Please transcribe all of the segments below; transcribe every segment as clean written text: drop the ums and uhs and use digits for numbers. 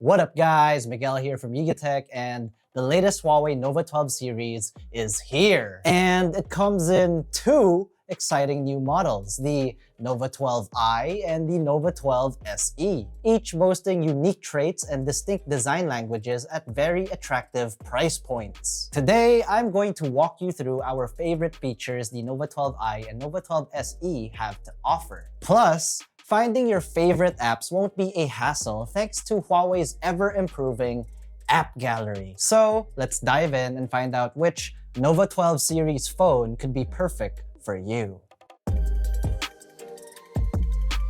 What up guys, Miguel here from Tech, and the latest Huawei Nova 12 series is here. And it comes in two exciting new models, the Nova 12i and the Nova 12 SE, each boasting unique traits and distinct design languages at very attractive price points. Today, I'm going to walk you through our favorite features the Nova 12i and Nova 12 SE have to offer. Plus, finding your favorite apps won't be a hassle thanks to Huawei's ever-improving AppGallery. So let's dive in and find out which Nova 12 series phone could be perfect for you.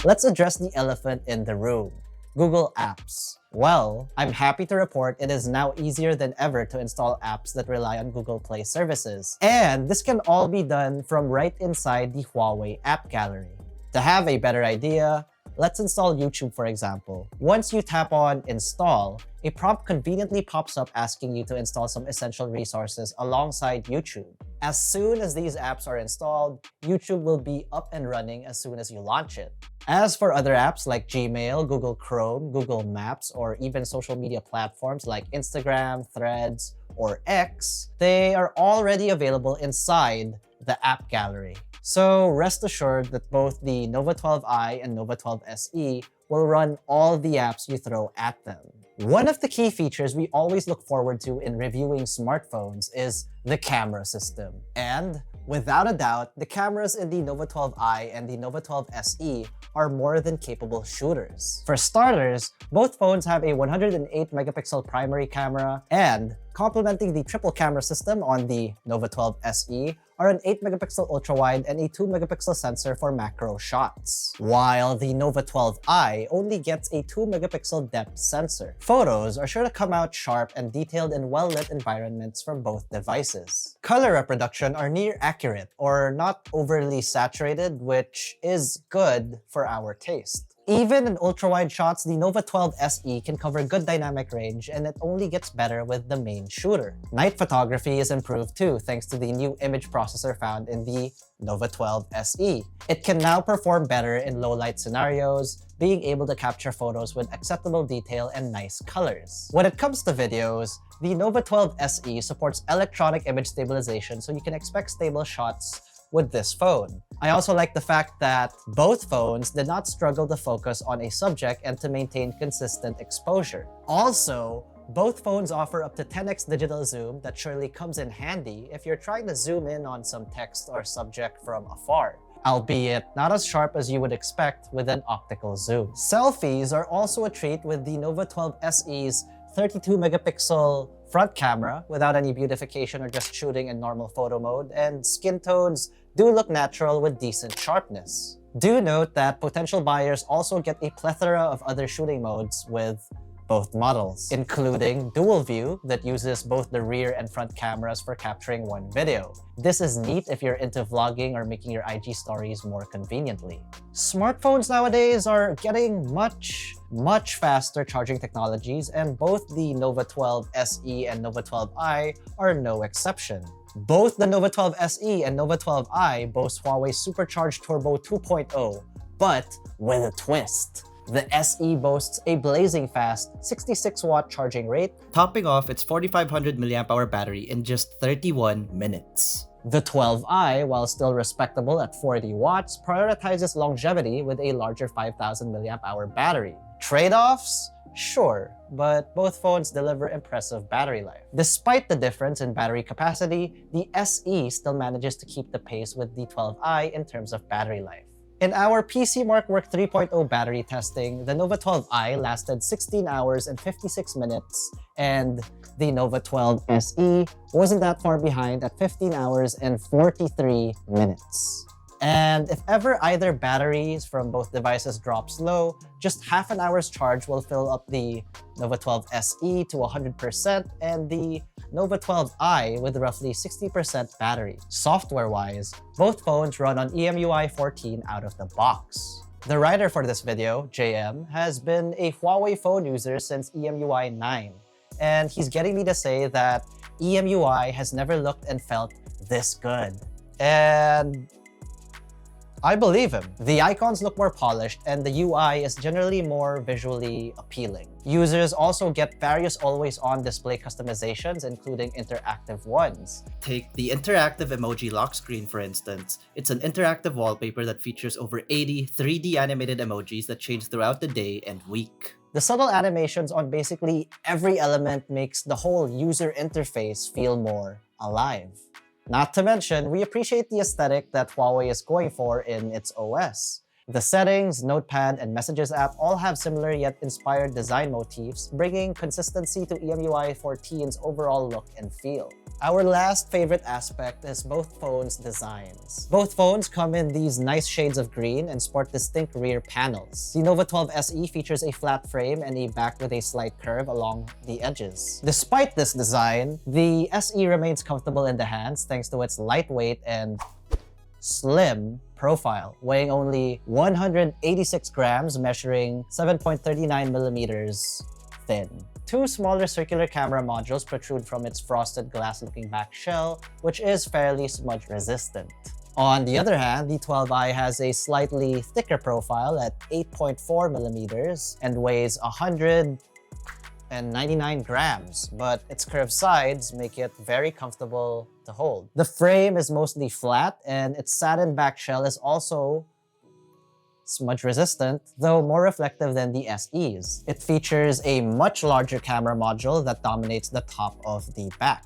Let's address the elephant in the room, Google Apps. Well, I'm happy to report it is now easier than ever to install apps that rely on Google Play services. And this can all be done from right inside the Huawei AppGallery. To have a better idea, let's install YouTube, for example. Once you tap on Install, a prompt conveniently pops up asking you to install some essential resources alongside YouTube. As soon as these apps are installed, YouTube will be up and running as soon as you launch it. As for other apps like Gmail, Google Chrome, Google Maps, or even social media platforms like Instagram, Threads, or X, they are already available inside the AppGallery. So rest assured that both the Nova 12i and Nova 12 SE will run all the apps you throw at them. One of the key features we always look forward to in reviewing smartphones is the camera system. And without a doubt, the cameras in the Nova 12i and the Nova 12 SE are more than capable shooters. For starters, both phones have a 108 megapixel primary camera, and complementing the triple camera system on the Nova 12 SE are an 8 megapixel ultra-wide and a 2 megapixel sensor for macro shots, while the Nova 12i only gets a 2 megapixel depth sensor. Photos are sure to come out sharp and detailed in well-lit environments from both devices. Color reproduction are near accurate or not overly saturated, which is good for our taste. Even in ultra-wide shots, the Nova 12 SE can cover good dynamic range, and it only gets better with the main shooter. Night photography is improved too, thanks to the new image processor found in the Nova 12 SE. It can now perform better in low-light scenarios, being able to capture photos with acceptable detail and nice colors. When it comes to videos, the Nova 12 SE supports electronic image stabilization, so you can expect stable shots with this phone. I also like the fact that both phones did not struggle to focus on a subject and to maintain consistent exposure. Also, both phones offer up to 10x digital zoom that surely comes in handy if you're trying to zoom in on some text or subject from afar, albeit not as sharp as you would expect with an optical zoom. Selfies are also a treat with the Nova 12 SE's 32 megapixel front camera without any beautification or just shooting in normal photo mode, and skin tones do look natural with decent sharpness. Do note that potential buyers also get a plethora of other shooting modes with both models, including dual view that uses both the rear and front cameras for capturing one video. This is neat if you're into vlogging or making your IG stories more conveniently. Smartphones nowadays are getting much faster charging technologies, and both the Nova 12 SE and Nova 12i are no exception. Both the Nova 12 SE and Nova 12i boast Huawei Supercharged Turbo 2.0, but with a twist. The SE boasts a blazing fast 66-watt charging rate, topping off its 4500 mAh battery in just 31 minutes. The 12i, while still respectable at 40 watts, prioritizes longevity with a larger 5000 mAh battery. Trade-offs? Sure, but both phones deliver impressive battery life. Despite the difference in battery capacity, the SE still manages to keep the pace with the 12i in terms of battery life. In our PC Mark Work 3.0 battery testing, the Nova 12i lasted 16 hours and 56 minutes, and the Nova 12 SE wasn't that far behind at 15 hours and 43 minutes. And if ever either batteries from both devices drops low, just half an hour's charge will fill up the Nova 12 SE to 100% and the Nova 12i with roughly 60% battery. Software-wise, both phones run on EMUi 14 out of the box. The writer for this video, JM, has been a Huawei phone user since EMUi 9, and he's getting me to say that EMUi has never looked and felt this good. And I believe him. The icons look more polished and the UI is generally more visually appealing. Users also get various always-on display customizations, including interactive ones. Take the interactive emoji lock screen, for instance. It's an interactive wallpaper that features over 80 3D animated emojis that change throughout the day and week. The subtle animations on basically every element makes the whole user interface feel more alive. Not to mention, we appreciate the aesthetic that Huawei is going for in its OS. The settings, notepad, and messages app all have similar yet inspired design motifs, bringing consistency to EMUi 14's overall look and feel. Our last favorite aspect is both phones' designs. Both phones come in these nice shades of green and sport distinct rear panels. The Nova 12 SE features a flat frame and a back with a slight curve along the edges. Despite this design, the SE remains comfortable in the hands thanks to its lightweight and slim profile, weighing only 186 grams, measuring 7.39 millimeters thin. Two smaller circular camera modules protrude from its frosted glass-looking back shell, which is fairly smudge-resistant. On the other hand, the 12i has a slightly thicker profile at 8.4 millimeters and weighs 199 grams, but its curved sides make it very comfortable to hold. The frame is mostly flat, and its satin back shell is also smudge-resistant, though more reflective than the SE's. It features a much larger camera module that dominates the top of the back.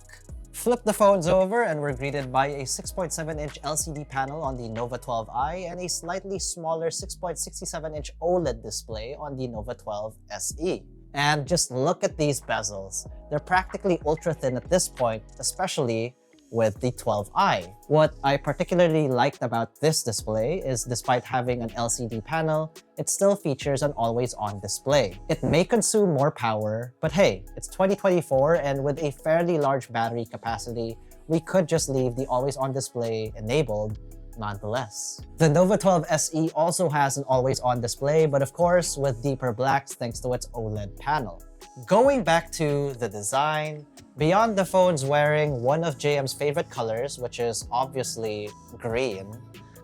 Flip the phones over and we're greeted by a 6.7-inch LCD panel on the Nova 12i and a slightly smaller 6.67-inch OLED display on the Nova 12 SE. And just look at these bezels. They're practically ultra-thin at this point, especially with the 12i. What I particularly liked about this display is, despite having an LCD panel, it still features an always-on display. It may consume more power, but hey, it's 2024, and with a fairly large battery capacity, we could just leave the always-on display enabled nonetheless. The Nova 12 SE also has an always-on display, but of course with deeper blacks thanks to its OLED panel. Going back to the design, beyond the phones wearing one of JM's favorite colors, which is obviously green,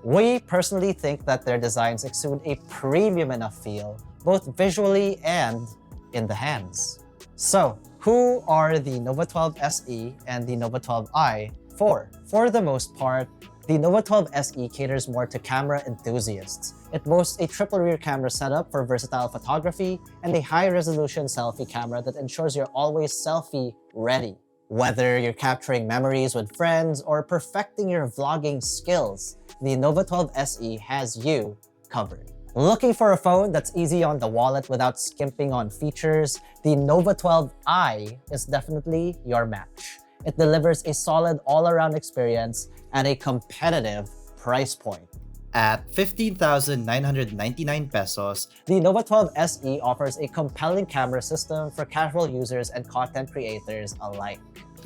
we personally think that their designs exude a premium enough feel, both visually and in the hands. So, who are the Nova 12 SE and the Nova 12i for? For the most part, the Nova 12 SE caters more to camera enthusiasts. It boasts a triple rear camera setup for versatile photography and a high-resolution selfie camera that ensures you're always selfie-ready. Whether you're capturing memories with friends or perfecting your vlogging skills, the Nova 12 SE has you covered. Looking for a phone that's easy on the wallet without skimping on features, the Nova 12i is definitely your match. It delivers a solid all-around experience at a competitive price point. At 15,999 pesos, the Nova 12 SE offers a compelling camera system for casual users and content creators alike.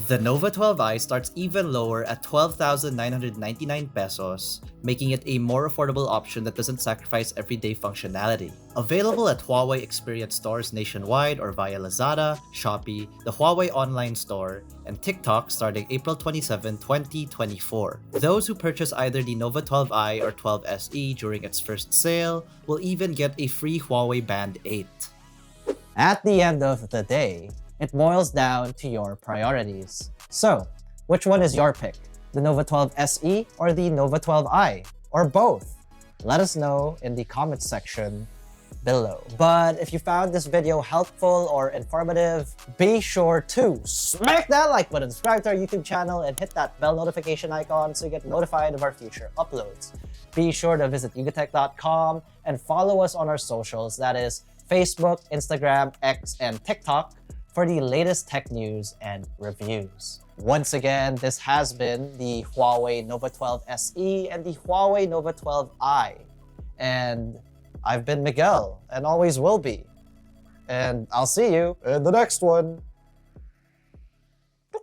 the Nova 12i starts even lower at 12,999 pesos, making it a more affordable option that doesn't sacrifice everyday functionality. Available at Huawei Experience stores nationwide or via Lazada, Shopee, the Huawei online store, and TikTok starting April 27, 2024. Those who purchase either the Nova 12i or 12 SE during its first sale will even get a free Huawei Band 8. At the end of the day, it boils down to your priorities. So, which one is your pick? The Nova 12 SE or the Nova 12i? Or both? Let us know in the comments section below. But if you found this video helpful or informative, be sure to smack that like button, subscribe to our YouTube channel, and hit that bell notification icon so you get notified of our future uploads. Be sure to visit yugatech.com and follow us on our socials, that is Facebook, Instagram, X, and TikTok, for the latest tech news and reviews. Once again, this has been the Huawei Nova 12 SE and the Huawei Nova 12i. And I've been Miguel, and always will be. And I'll see you in the next one.